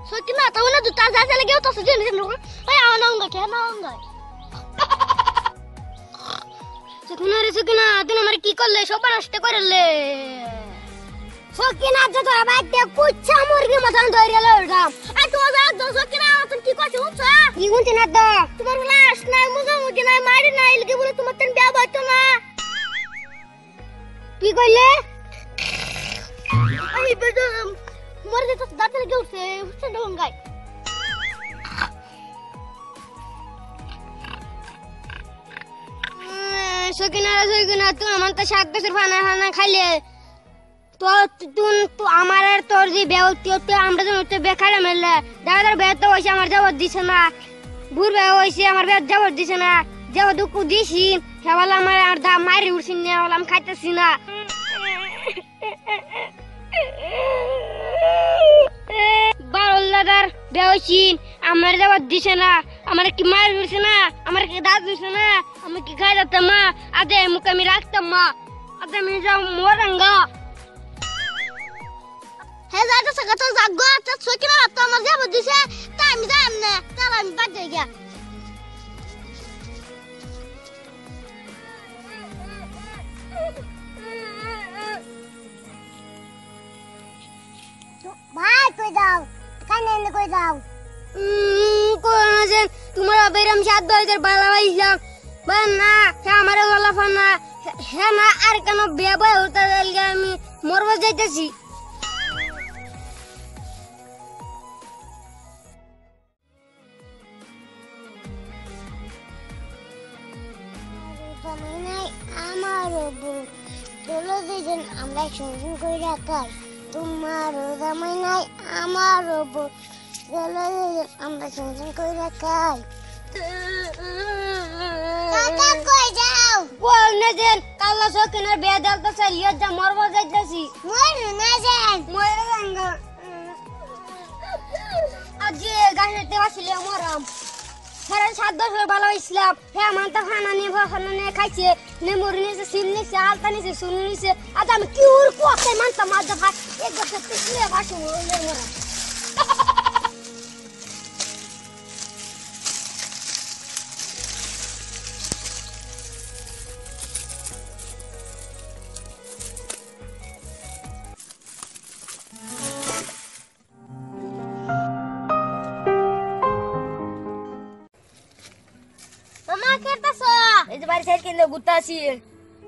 Sokina tahu na duta saja lagi utas saja ni semua. Ayah anak enggak kena enggak. Sokina, tu nama ki kau le, siapa nasta kau le? Sokina tu tu abang dia kucing murgi macam tu dia le orang. Tu ada tu Sokina tu ki kau cuma sa. Ki kau cina tu. Tu baru last naik mungkin naik mari naik lagi boleh tu macam dia baca na. Ki kau le? Ayah betul. मर दे तो दांत लगे उससे डोंगा सकिना तू हमन त शाक बसर खाना खा ले तो हमारे तोर जी बेवती होते আমরা তো বেখারে মেলে দাদার বেত তো হইছে আমার জবাব দিছ না বুর বে হইছে আমার বেত জবাব দিছ না জবাব দুকু দিছি হেওয়ালা আমার আর দা মারি উড়ছিন না হলাম খাইতেছি না বারোল্লাদার বেওছিন আমার জবাব দিছ না আমার কি মারি উড়ছে না আমার কি দাঁত দিছ না আমি কি খাই যেতাম মা আদে মুখ আমি রাখতাম মা আদে আমি যাও মোরাঙ্গা হে যাটা সগত জাগো আচ্ছা সকিনা তো আমার জবাব দিছে তাই আমি যাই না তাহলে আমি বাদ দিয়ে গিয়া ভাই কই যাও কানে নে কই যাও কোন আছে তোমার বেরাম সাত দইদের বালা হইলাম বানা হে আমারে গলা ফানা হে না আর কেন বেবা হতে গেল আমি মরব যাইতেছি আমার বউ চলো দুজন আমরা সংসার করে রাখার তোমার জামাই নাই আমার বউ চলো দুজন আমরা সংসার করে রাখার কাকা কই যাও বল না দেন কালা সকিনার বিয়ে দেলতে চালিয়ে যা মরব যাইতেছি মর না যান মরে যাঙ্গ আজ গাছেতে বসলে মরম সারা 7 বছর ভালো ইসলাম হে মানতা খানা নিয়ে খাইছে নেমুর নিছে সিল নিছে আলতা নিছে সুন নিছে আজ আমি কি উর কোতে মানতা মাঝ ভাই এক বছর পিছলে বাসু হইলে মরা বাড়ি সাইড কিনে গুতাছি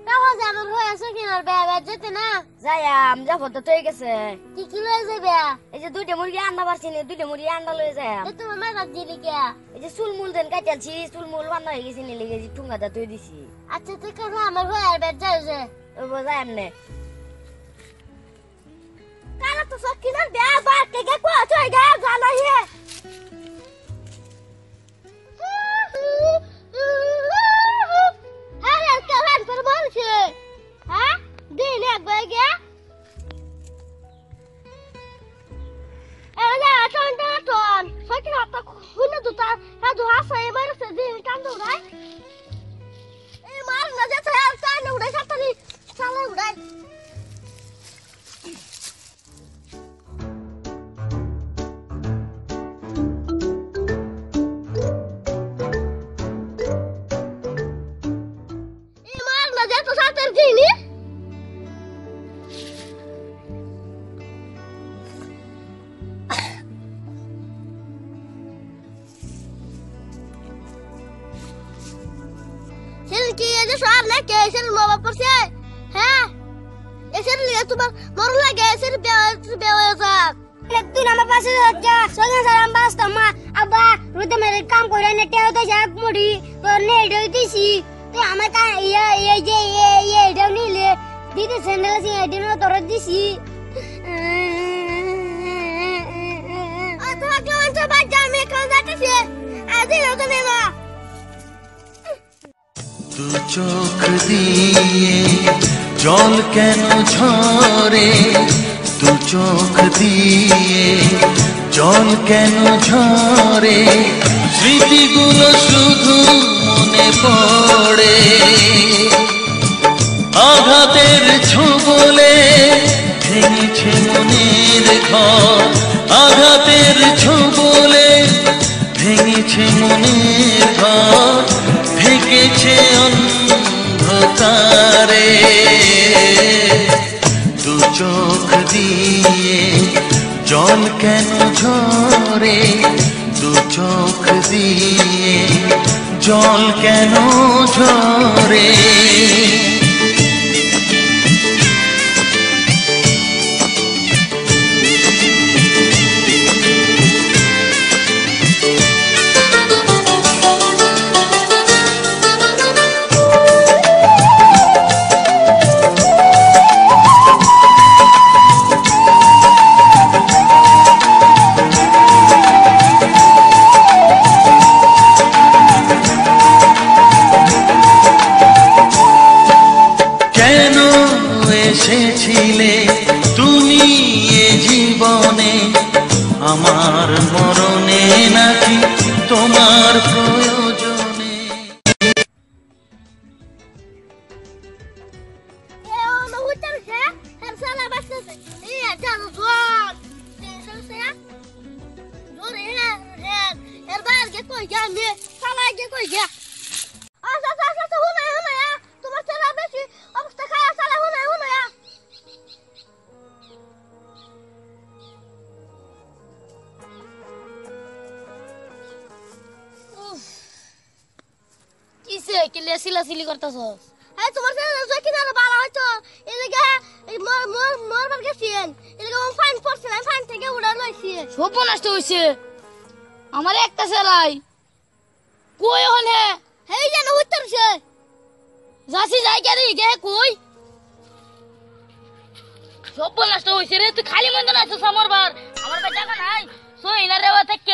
তাও জামার হই আছে কিনার বেবা যেতে না যাইম যাব তো তুই গেছে কি কি লই যাবে এই যে দুইটা মুরগি আন্ডা পারছি নি দুইটা মুরগি আন্ডা লই যাইম তো তোমার মা রাত দিলি কে এই যে চুলমুল দেন কাটালছি চুলমুল বান্না হই গেছে নি লেগেছি ঠুঙ্গাটা তুই দিছি আচ্ছা তুই কারা আমার হই আর বেজ যাও যে ও যাইম নে কালা তো সব কিনার বেবা কে কে কো চই গা জানা হে কি এই যে সব না কে এসে মোবাইল পড়ছে হ্যাঁ এসে লিয়ে তোমার মর লাগে এসে বেওয়া যাক তুই আমার পাশে যা সঙ্গে সারাম বাস্তা মা আবা রুতে মেরে কাম করে নেটে হতে যাক মুড়ি তোর নেট হইতিছি তুই আমার কা এই যে এই দাও নিলে দিদি স্যান্ডেল সি এডিন তোর দিছি আ তোমার কেমন তো বাচ্চা আমি কোন যাচ্ছে আদি লোক নেবা तू चौक दिए জল কেন ঝরে দু চোখ দিয়ে, জল কেন ঝরে স্মৃতিগুলো শুধু মনে পড়ে। আঘাতের ছোবলে ভেঙেছে মনের ঘর, আঘাতের ছোবলে ভেঙেছে মনের ঘর, ঢেকেছে অন্ধকারে। দু চোখ দিয়ে জল কেন ঝরে, দু চোখ দিয়ে জল কেন ঝরে। এসেছিলে তুমি এ জীবনে, আমার মরণে নাকি তোমার প্রয়োজনে। কিসে কিলে সিলাসিলি করতেছস? এই তোমার ছেলে জকি না বালা হইতো এদিকে মরবার গেছেন, এদিকে আমি ফাইন পড়ছি না, ফাইন থেকে উড়া লইছি। সব নষ্ট হইছে আমার একটা সেলাই কই হলে হেই জানো উত্তরছে যাসি যাই কে রে গে কই সব নষ্ট হইছে রে। তুই খালি মন্দ না আছিস আমার টাকা নাই সই না রে থাকি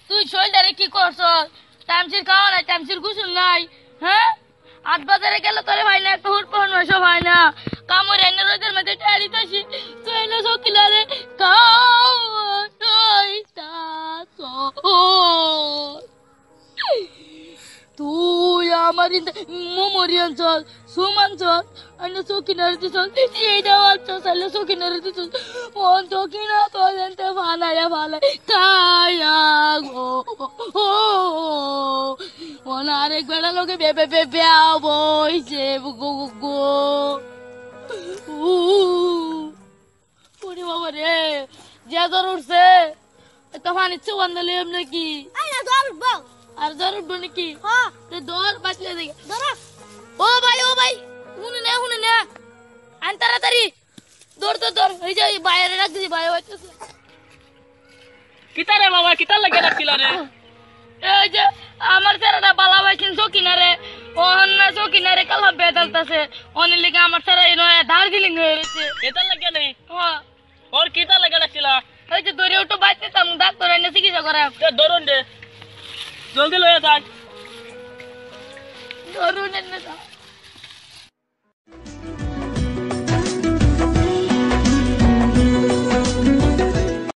তুই শোলদারে কি করছস? টাইমসির খাওয়া নাই, টাইমসির গোসল নাই। হ্যাঁ 8 বাজারে গেল তোরে ভাই না একটা হুট পহন সব হয় না। কামড় এনে রোদের মধ্যে টাড়ি তাসি তুই না সকিলারে খাও তুই আমার মোমরি অঞ্চল সুমাঞ্চল অন্য চকিনার দিস এইটা অঞ্চল চাইলে চকিনার দিস মন চকিনা তোলেনতে ফালাইয়া ফালাই খাইয়া গো মন আরেক বেড়া লোকে বেবে বেবে বইছে গো গো বাবা রে যে জ্বর উঠছে একটা পানির চোবান দিলে এমনি কি আর জ্বর উঠবো নাকি? দর বাঁচলে দেখে ও ভাই শুনে নে আন তাড়াতাড়ি দৌড় তো দৌড় এই যে বাইরে রাখ দিছি ভাই হইতেছে কিতা রে বাবা কিতা লাগে রাখছিল রে? এই যে আমার ছেলেটা বালা বাইছেন সকিনারে অন্না সকিনারে কালা বেদালতাছে অনেক লিগে আমার ছেলে দার্জিলিং হয়ে রয়েছে। কিতা লাগে নেই হ্যাঁ ওর কিতা লাগে রাখছিল? এই যে দৌড়ে উঠো বাইতে ডাক্তার এনে চিকিৎসা করে ধরুন দে জলদি লয়ে যাক। ধরুন এনে